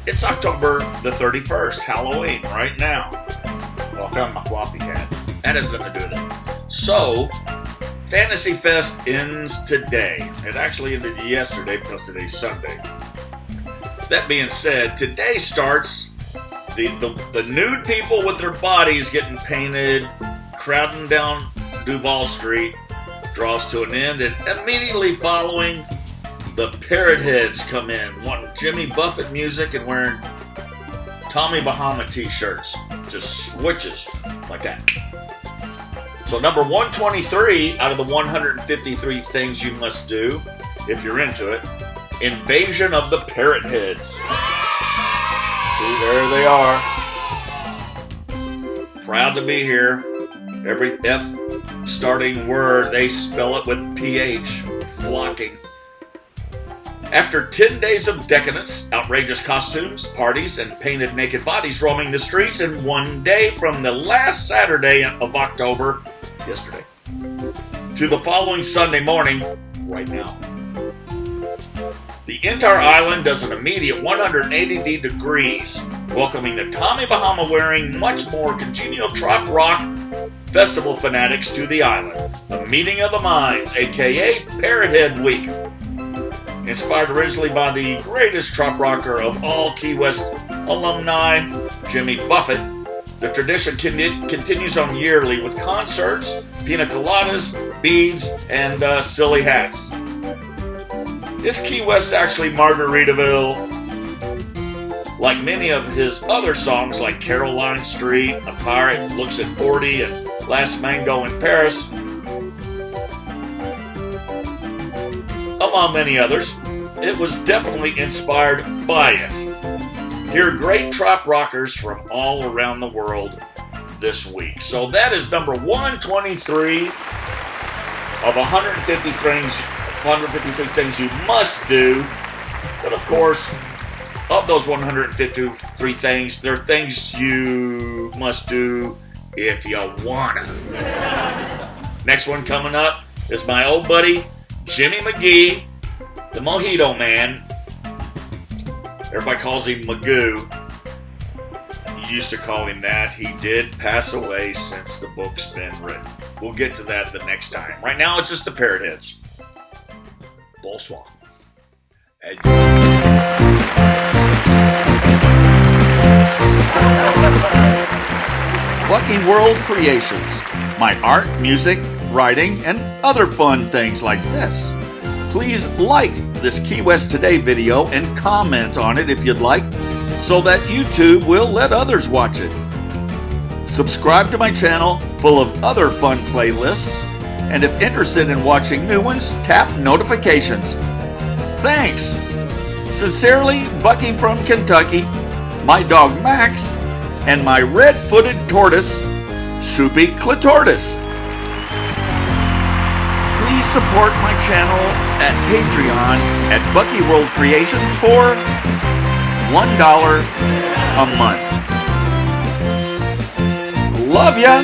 It's October the 31st, Halloween, right now. Well, I found my floppy hat. That has nothing to do with it. So, Fantasy Fest ends today. It actually ended yesterday because today's Sunday. That being said, today starts the nude people with their bodies getting painted, crowding down Duval Street, draws to an end, and immediately following, the Parrot heads come in, wanting Jimmy Buffett music and wearing Tommy Bahama t-shirts. Just switches like that. So number 123 out of the 153 things you must do, if you're into it, Invasion of the Parrot Heads. See, there they are. Proud to be here. Every F starting word, they spell it with PH. Flocking. After 10 days of decadence, outrageous costumes, parties, and painted naked bodies roaming the streets, and one day from the last Saturday of October, yesterday, to the following Sunday morning, right now, the entire island does an immediate 180 degrees, welcoming the Tommy Bahama wearing much more congenial trop rock festival fanatics to the island. A meeting of the minds, aka Parrot Head Week. Inspired originally by the greatest trop rocker of all Key West alumni, Jimmy Buffett, the tradition continues on yearly with concerts, pina coladas, beads, and silly hats. Is Key West actually Margaritaville? Like many of his other songs like Caroline Street, A Pirate Looks at 40, and Last Mango in Paris, among many others, it was definitely inspired by it. Hear great trop rockers from all around the world this week. So that is number 123 of 153 things you must do. But of course, of those 153 things, there are things you must do if you wanna. Next one coming up is my old buddy, Jimmy McGee, the Mojito Man. Everybody calls him Magoo. You used to call him that. He did pass away since the book's been written. We'll get to that the next time. Right now, it's just the Parrot Heads. Bonsoir. Bucky World Creations. My art, music, writing, and other fun things like this. Please like this Key West Today video and comment on it if you'd like, so that YouTube will let others watch it. Subscribe to my channel full of other fun playlists, and if interested in watching new ones, tap notifications. Thanks! Sincerely, Bucky from Kentucky, my dog Max, and my red-footed tortoise, Soupy Clitoris. Please support my channel at Patreon at Bucky World Creations for $1 a month. Love ya!